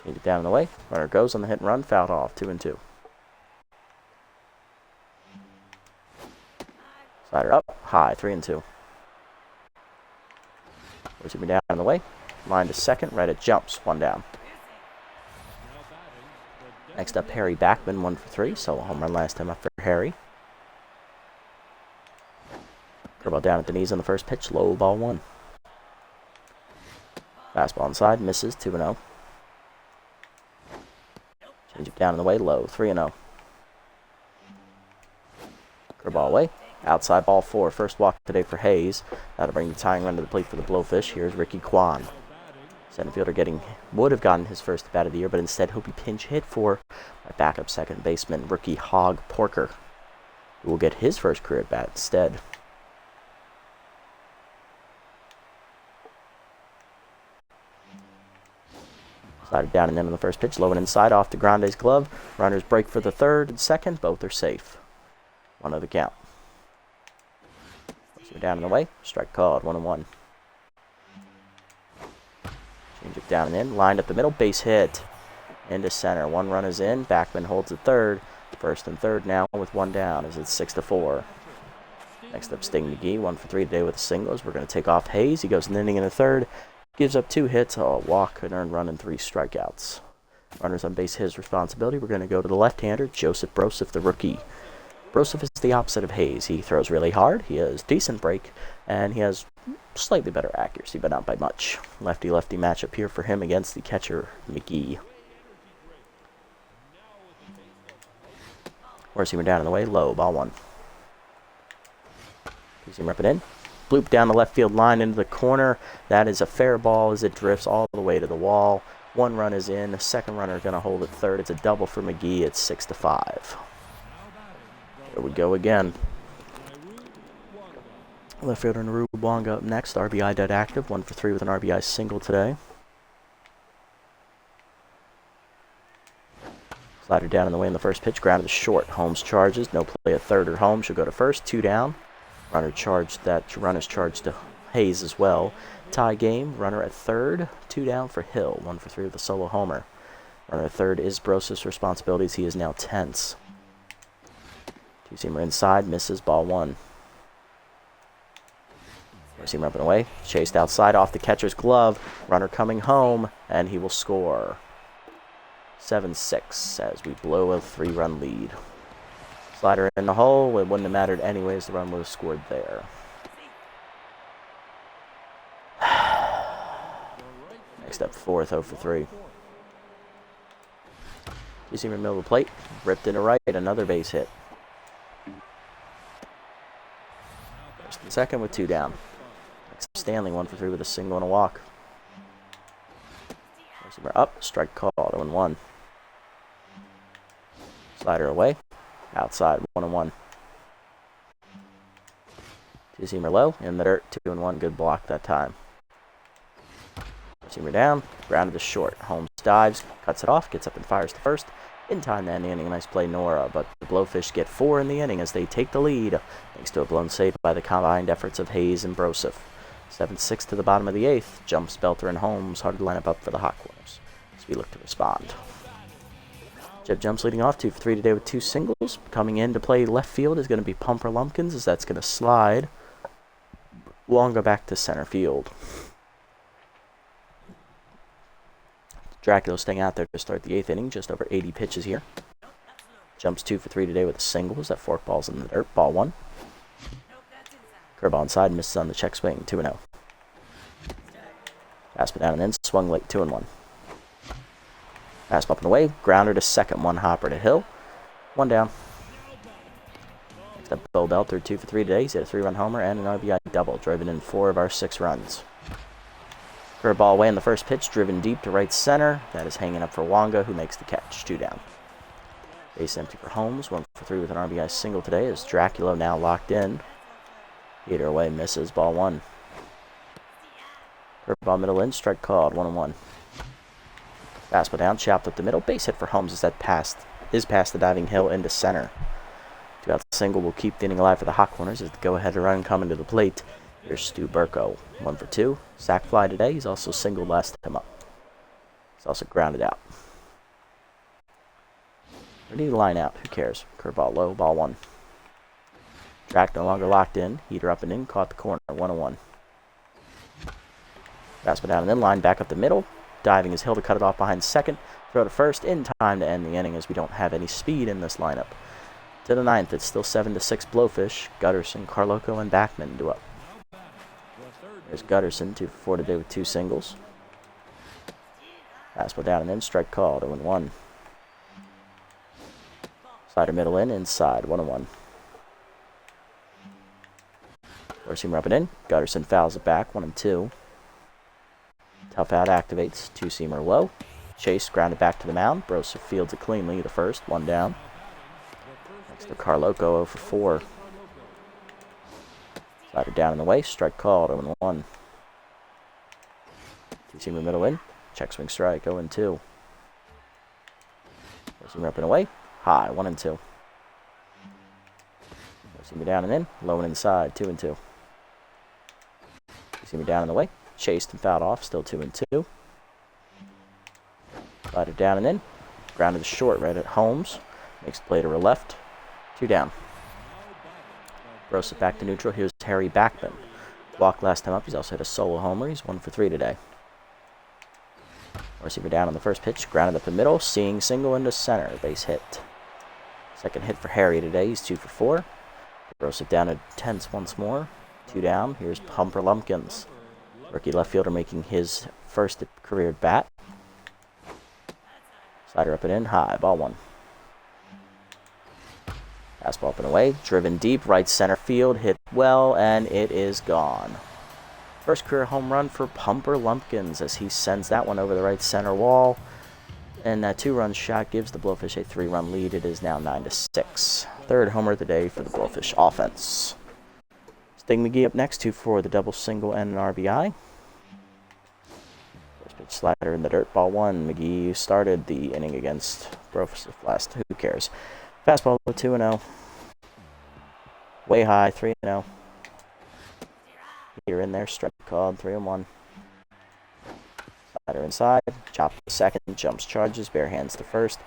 Change it down and away. Runner goes on the hit and run, fouled off, 2-2. Slider up, high, 3-2. Four-seamer down and away. Line to second, right at jumps, 1 down. Next up, Harry Backman, 1 for 3, so a home run last time up for Harry. Curveball down at the knees on the first pitch, low, ball 1. Fastball inside, misses, 2-0. Change it down and away, low, 3-0. Curveball away, outside ball 4, first walk today for Hayes. That'll bring the tying run to the plate for the Blowfish. Here's Ricky Kwan. Center fielder would have gotten his first bat of the year, but instead he'll be pinch hit for my backup second baseman, rookie Hog Porker, who will get his first career at bat instead. Slider down and in on the first pitch, low and inside off to Grande's glove. Runners break for the third and second, both are safe. 1 the count. So down and away, strike called, 1-1. Change it down and in, lined up the middle, base hit into center. 1 run is in, Backman holds at third. First and third now with 1 down as it's 6-4. Next up, Sting McGee, 1 for 3 today with a single. We're going to take off Hayes. He goes an inning in the third, gives up 2 hits, a walk, an earned run, and 3 strikeouts. Runners on base, his responsibility. We're going to go to the left-hander, Joseph Broseph, the rookie. Broseph is the opposite of Hayes. He throws really hard, he has decent break, and he has slightly better accuracy, but not by much. Lefty-lefty matchup here for him against the catcher, McGee. Four-seamer down and away, low, ball 1. Two-seamer up and in. Bloop down the left field line into the corner. That is a fair ball as it drifts all the way to the wall. 1 run is in. Second runner going to hold at third. It's a double for McGee. It's 6-5. There we go again. Left fielder Naru Bwanga up next. RBI dead active. 1 for 3 with an RBI single today. Slider down in the way in the first pitch. Grounded to short. Holmes charges. No play at third or home. She'll go to first. 2 down. Runner's charged to Hayes as well. Tie game. Runner at third. 2 down for Hill. 1 for 3 with a solo homer. Runner at third is Bros's responsibilities. He is now tense. Two-seamer inside. Misses. Ball 1. Four-seamer up and away. Chased outside off the catcher's glove. Runner coming home. And he will score. 7-6 as we blow a 3-run lead. Slider in the hole. It wouldn't have mattered anyways. The run would have scored there. Next up, 4th, 0 for 3. Two-seamer middle of the plate. Ripped into right. Another base hit. First and second with 2 down. Next up, Stanley, 1 for 3 with a single and a walk. Two-seamer up. Strike called. 0-1. Slider away. Outside, 1-1. Two-seamer low, in the dirt, 2-1. Good block that time. Two-seamer down, grounded to short. Holmes dives, cuts it off, gets up and fires to first. In time to end the inning, nice play Nora, but the Blowfish get 4 in the inning as they take the lead, thanks to a blown save by the combined efforts of Hayes and Broseph. 7-6 to the bottom of the 8th. Jumps, Belter, and Holmes hard to line up for the Hot Corners as we look to respond. Jeb Jumps leading off 2 for 3 today with 2 singles. Coming in to play left field is going to be Pumper Lumpkins as that's going to slide. Wonga back to center field. Dracula staying out there to start the 8th inning. Just over 80 pitches here. Jumps 2 for 3 today with the singles. That forkball's in the dirt. Ball 1. Curveball inside, misses on the check swing. 2-0. Fastball down and in, swung late. 2-1. Fastball up and away. Grounder to second. 1 hopper to Hill. 1 down. Next up, Bo Bell, 2 for 3 today. He's hit a 3-run homer and an RBI double, driving in 4 of our 6 runs. Curveball away in the first pitch, driven deep to right center. That is hanging up for Wonga, who makes the catch. 2 down. Base empty for Holmes. 1 for 3 with an RBI single today as Dracula now locked in. Heater away, misses. Ball 1. Curveball middle in, strike called. 1-1. Fastball down, chopped up the middle. Base hit for Holmes as that is past the diving Hill into center. 2 out single will keep the inning alive for the Hot Corners as the go-ahead run coming to the plate. Here's Stu Burko. 1 for 2. Sack fly today. He's also singled last time up. He's also grounded out. Ready to line out. Who cares? Curveball low. Ball 1. Track no longer locked in. Heater up and in. Caught the corner. 1-1. Fastball down and in. Line back up the middle. Diving is Hill to cut it off behind second. Throw to first in time to end the inning as we don't have any speed in this lineup. To the 9th, it's still 7-6 Blowfish. Gutterson, Carloco, and Backman do up. There's Gutterson, 2 for 4 today with 2 singles. Fastball down and in, strike called, 0-1. Slider middle in, inside, 1-1. Four-seamer up and in. Gutterson fouls it back, 1-2. Tough out activates, 2-seamer low. Chase grounded back to the mound. Brosa fields it cleanly to first, 1 down. Next to Carloco, 0 for 4. Slider down in the way, strike called, 0-1. 2-seamer middle in, check swing strike, 0-2. 4-seamer up and away, high, 1-2. 4-seamer down and in, low and inside, 2-2. 2-seamer down in the way, chased and fouled off, still 2-2. Slider down and in, grounded to short right at Holmes, makes the play to her left, 2 down. Brosa back to neutral. Here's Harry Backman. Walked last time up. He's also hit a solo homer. He's 1 for 3 today. Receiver down on the first pitch. Grounded up the middle. Seeing single into center. Base hit. Second hit for Harry today. He's 2 for 4. Brosa down to tense once more. 2 down. Here's Pumper Lumpkins. Rookie left fielder making his first career at bat. Slider up and in. High. Ball 1. Fastball up and away, driven deep, right center field, hit well, and it is gone. First career home run for Pumper Lumpkins as he sends that one over the right center wall. And that 2-run shot gives the Blowfish a 3-run lead. It is now 9-6. Third homer of the day for the Blowfish offense. Sting McGee up next, 2 for the double single and an RBI. First pitch slider in the dirt, ball 1. McGee started the inning against Blowfish last. Who cares? Fastball 2-0. Way high, 3-0. Heater in there, strike called, 3-1. Slider inside, chop to second, jumps charges, bare hands to first.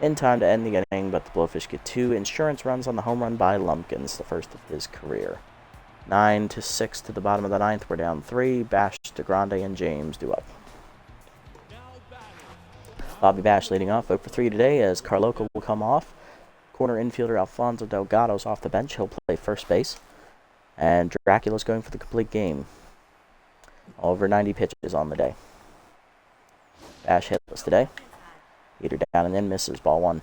In time to end the inning, but the Blowfish get 2 insurance runs on the home run by Lumpkins, the first of his career. 9-6 to the bottom of the 9th. We're down 3. Bash, DeGrande, and James do up. Bobby Bash leading off, 0 for 3 today as Carloco will come off. Corner infielder Alfonso Delgado's off the bench. He'll play first base. And Dracula's going for the complete game. Over 90 pitches on the day. Bash hitless today. Heater down and in, misses, ball 1.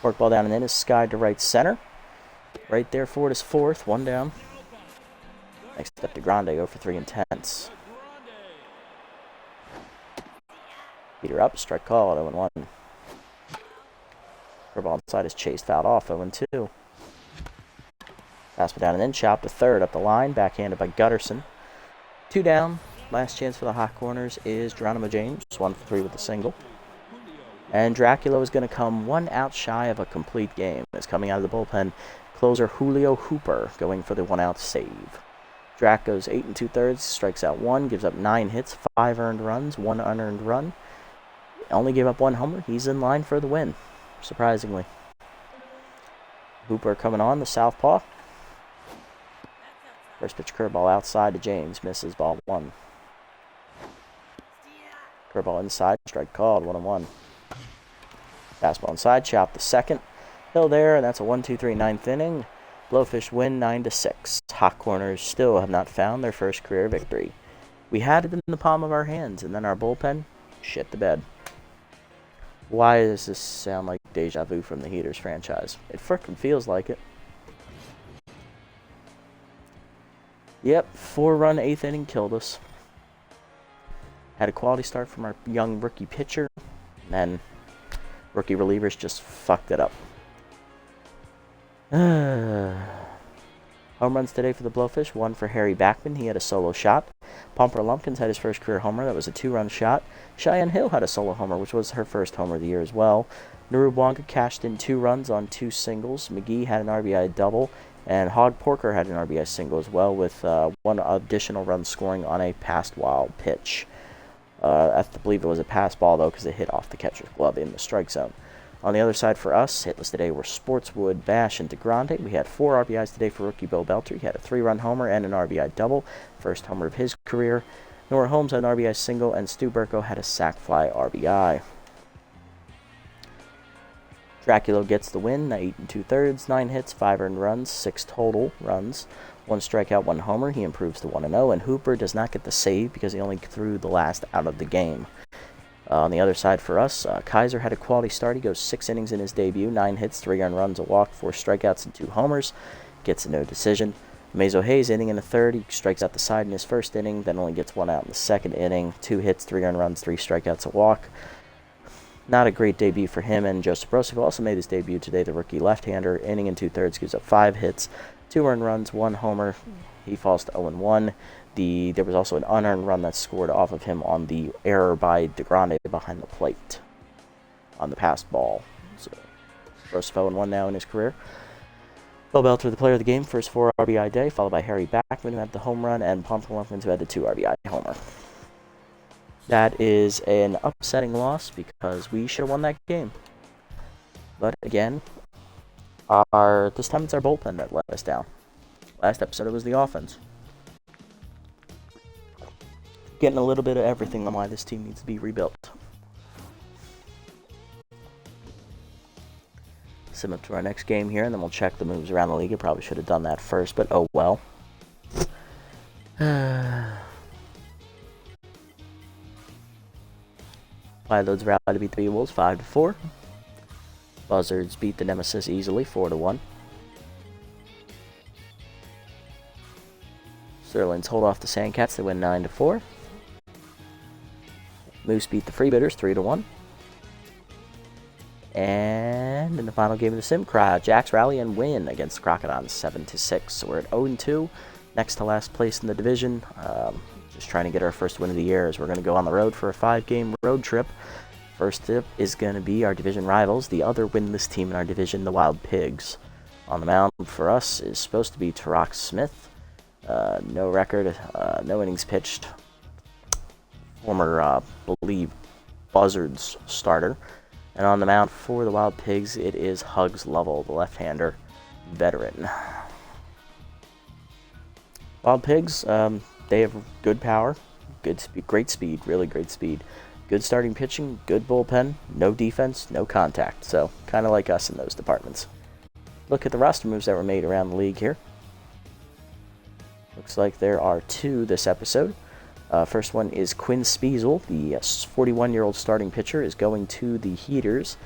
Forkball down and in is skied to right center. Right there for it is 4th, 1 down. Next up to Grande, 0 for 3 intense. Heater up, strike call at 0-1. Curveball inside is chased, fouled off, 0-2. Fastball down and in, chopped to third up the line, backhanded by Gutterson. 2 down. Last chance for the Hot Corners is Geronimo James, 1 for 3 with a single. And Dracula is going to come 1 out shy of a complete game. It's coming out of the bullpen. Closer Julio Hooper going for the 1-out save. Drac goes 8 2/3, strikes out 1, gives up 9 hits, 5 earned runs, 1 unearned run. Only gave up 1 homer. He's in line for the win, surprisingly. Hooper coming on, the southpaw. First pitch curveball outside to James, misses, ball 1. Curveball inside, strike called, 1-1. Fastball inside, chop the second. Hill there, and that's a 1-2-3 ninth inning. Blowfish win 9-6. Hot Corners still have not found their first career victory. We had it in the palm of our hands, and then our bullpen shit the bed. Why does this sound like deja vu from the Heaters franchise? It frickin' feels like it. Yep, 4-run 8th inning killed us. Had a quality start from our young rookie pitcher, and then rookie relievers just fucked it up. Home runs today for the Blowfish. One for Harry Backman. He had a solo shot. Pomper Lumpkins had his first career homer. That was a 2-run shot. Cheyenne Hill had a solo homer, which was her first homer of the year as well. Naru Bwanka cashed in 2 runs on 2 singles. McGee had an RBI double. And Hog Porker had an RBI single as well, with 1 additional run scoring on a passed wild pitch. I believe it was a pass ball, though, because it hit off the catcher's glove in the strike zone. On the other side for us, hitless today were Sportswood, Bash, and DeGrande. We had 4 RBIs today for rookie Bill Belter. He had a 3-run homer and an RBI double, first homer of his career. Nora Holmes had an RBI single, and Stu Burko had a sac fly RBI. Draculo gets the win, 8 2/3, 9 hits, 5 earned runs, 6 total runs, 1 strikeout, 1 homer. He improves to 1-0, and Hooper does not get the save because he only threw the last out of the game. On the other side for us, Kaiser had a quality start. He goes 6 innings in his debut, 9 hits, 3 earned runs, a walk, 4 strikeouts, and 2 homers. Gets a no decision. Mazo Hayes, inning in the third, he strikes out the side in his first inning, then only gets 1 out in the second inning. 2 hits, 3 earned runs, 3 strikeouts, a walk. Not a great debut for him, and Joseph Broseph also made his debut today, the rookie left-hander. Inning and 2/3, gives up 5 hits, 2 earned runs, 1 homer. He falls to 0-1. There was also an unearned run that scored off of him on the error by DeGrande behind the plate on the passed ball. So, Broseph 0-1 now in his career. Bill Belter, the player of the game, first 4 RBI day, followed by Harry Backman, who had the home run, and Pomper Lumpkins, who had the 2 RBI homer. That is an upsetting loss because we should have won that game. But again, this time it's our bullpen that let us down. Last episode it was the offense. Getting a little bit of everything on why this team needs to be rebuilt. Sim up to our next game here, and then we'll check the moves around the league. I probably should have done that first, but oh well. Pilots rally to beat the B-Wolves 5-4. Buzzards beat the Nemesis easily 4-1. Sterlings hold off the Sandcats. They win 9-4. Moose beat the Freebitters 3-1. And in the final game of the Sim, Jacks rally and win against the Crocodons 7-6. So we're at 0-2, next to last place in the division. Just trying to get our first win of the year as we're going to go on the road for a 5-game road trip. First tip is going to be our division rivals, the other winless team in our division, the Wild Pigs. On the mound for us is supposed to be Tarak Smith. No record, no innings pitched. Former, believe, Buzzards starter. And on the mound for the Wild Pigs, it is Hugs Lovell, the left-hander veteran. Wild Pigs, they have good power, good speed, great speed, really great speed. Good starting pitching, good bullpen, no defense, no contact. So, kind of like us in those departments. Look at the roster moves that were made around the league here. Looks like there are 2 this episode. First one is Quinn Spiesel, the 41-year-old starting pitcher, is going to the Heaters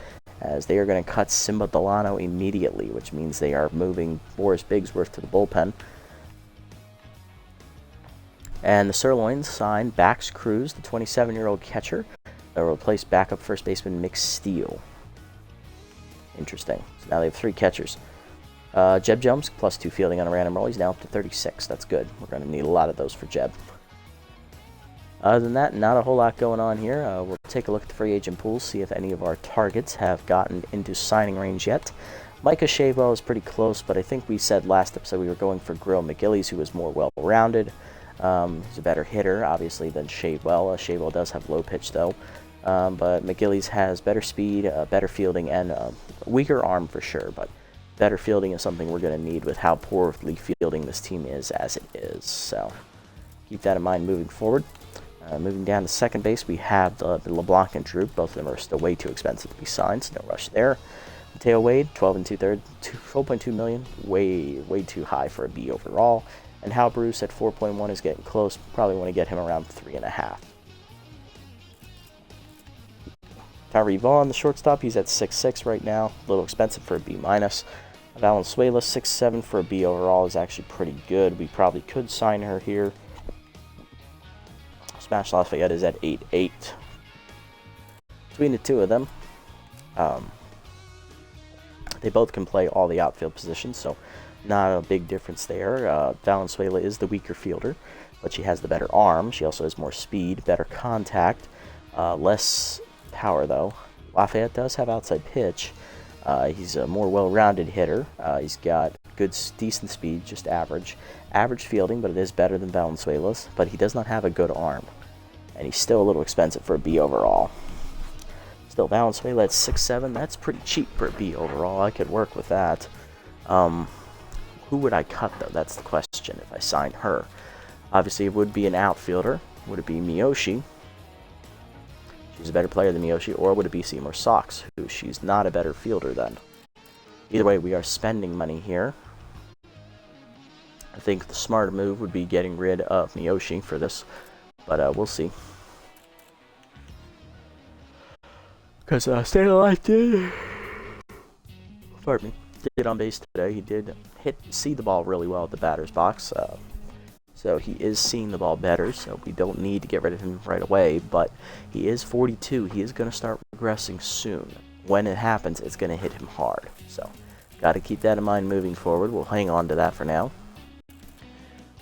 as they are going to cut Simba Delano immediately, which means they are moving Boris Bigsworth to the bullpen. And the Sirloins signed Bax Cruz, the 27-year-old catcher, that will replace backup first baseman Mick Steele. Interesting. So now they have 3 catchers. Jeb Jones, +2 fielding on a random roll. He's now up to 36. That's good. We're going to need a lot of those for Jeb. Other than that, not a whole lot going on here. We'll take a look at the free agent pool, see if any of our targets have gotten into signing range yet. Micah Shavewell is pretty close, but I think we said last episode we were going for Grill McGillies, who is more well-rounded. He's a better hitter, obviously, than Shavewell. Shavewell does have low pitch, though. But McGillies has better speed, better fielding, and a weaker arm for sure. But better fielding is something we're going to need with how poorly fielding this team is as it is. So keep that in mind moving forward. Moving down to second base, we have the LeBlanc and Droop. Both of them are still way too expensive to be signed, so no rush there. Mateo Wade, 12 and 2/3, 12.2 million, way too high for a B overall. And Hal Bruce at 4.1 is getting close. Probably want to get him around 3.5. Tyree Vaughn, the shortstop, he's at 6.6 right now. A little expensive for a B minus. Valenzuela, 6.7 for a B overall is actually pretty good. We probably could sign her here. Smash Lafayette is at 8.8. Between the two of them, they both can play all the outfield positions, so not a big difference there. Valenzuela is the weaker fielder, but she has the better arm. She also has more speed, better contact, less power though. Lafayette does have outside pitch. He's a more well-rounded hitter. He's got good, decent speed, just average. Average fielding, but it is better than Valenzuela's. But he does not have a good arm. And he's still a little expensive for a B overall. Still, Valenzuela at 6.7. That's pretty cheap for a B overall. I could work with that. Who would I cut, though? That's the question if I sign her. Obviously, it would be an outfielder. Would it be Miyoshi? She's a better player than Miyoshi. Or would it be Seymour Sox, who she's not a better fielder than? Either way, we are spending money here. I think the smarter move would be getting rid of Miyoshi for this. But we'll see. Because Staying Alive did... Pardon me. Did on base today. He did see the ball really well at the batter's box. So he is seeing the ball better, so we don't need to get rid of him right away. But he is 42. He is going to start regressing soon. When it happens, it's going to hit him hard. So got to keep that in mind moving forward. We'll hang on to that for now.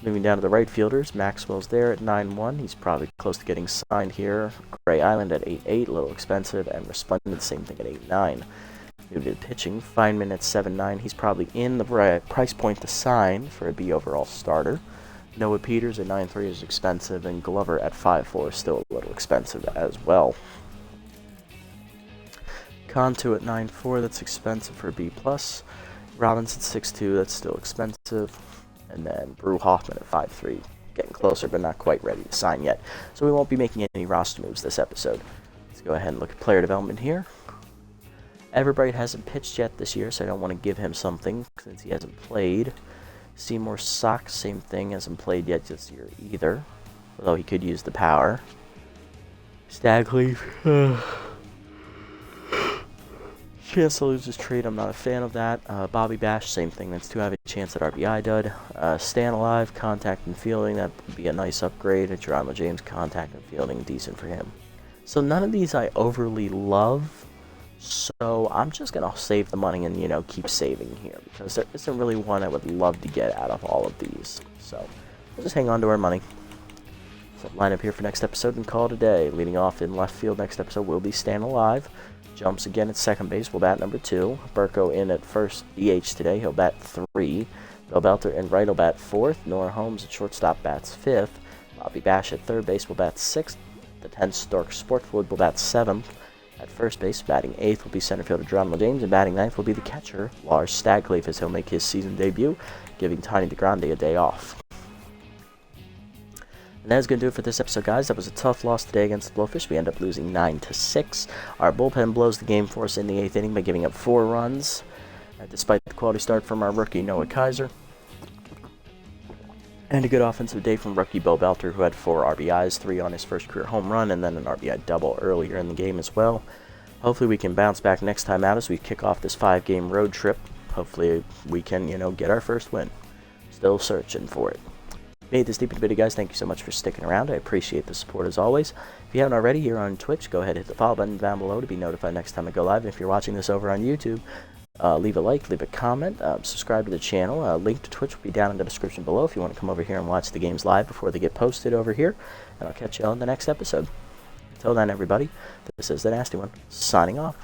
Moving down to the right fielders, Maxwell's there at 9.1. He's probably close to getting signed here. Gray Island at 8.8, a little expensive, and Resplendent, same thing at 8.9. Moving to pitching, Feynman at 7.9. He's probably in the right price point to sign for a B overall starter. Noah Peters at 9.3 is expensive, and Glover at 5.4 is still a little expensive as well. Cantu at 9.4, that's expensive for a B+. Robbins at 6.2, that's still expensive. And then Brew Hoffman at 5.3, getting closer but not quite ready to sign yet. So we won't be making any roster moves this episode. Let's go ahead and look at player development here. Everbright hasn't pitched yet this year, so I don't want to give him something since he hasn't played. Seymour Sox, same thing, hasn't played yet this year either, although he could use the power. Stagleaf. Chance to lose his trade, I'm not a fan of that. Bobby Bash, same thing, that's too heavy a chance at RBI dud. Stan Alive, contact and fielding, that would be a nice upgrade. Geronimo James, contact and fielding, decent for him. So none of these I overly love, so I'm just going to save the money and, keep saving here, because there isn't really one I would love to get out of all of these. So we'll just hang on to our money. So line up here for next episode and call it a day. Leading off in left field next episode will be Stan Alive. Jumps again at second base, will bat number 2. Burko in at first DH today, he'll bat 3. Bill Belter in right will bat 4th. Nora Holmes at shortstop bats 5th. Bobby Bash at third base will bat 6th. The 10th Stork Sportwood will bat 7th. At first base, batting 8th will be center fielder Geronimo James, and batting 9th will be the catcher, Lars Stagleaf, as he'll make his season debut, giving Tiny DeGrande a day off. And that is going to do it for this episode, guys. That was a tough loss today against the Blowfish. We end up losing 9-6. Our bullpen blows the game for us in the 8th inning by giving up 4 runs, despite the quality start from our rookie Noah Kaiser. And a good offensive day from rookie Bo Belter, who had 4 RBIs, 3 on his first career home run, and then an RBI double earlier in the game as well. Hopefully we can bounce back next time out as we kick off this 5-game road trip. Hopefully we can, get our first win. Still searching for it. Made this deep into video, guys. Thank you so much for sticking around. I appreciate the support as always. If you haven't already, here on Twitch, go ahead and hit the follow button down below to be notified next time I go live. And if you're watching this over on YouTube, leave a like, leave a comment, subscribe to the channel. Link to Twitch will be down in the description below if you want to come over here and watch the games live before they get posted over here. And I'll catch you all in the next episode. Until then, everybody, this is the Nasty One, signing off.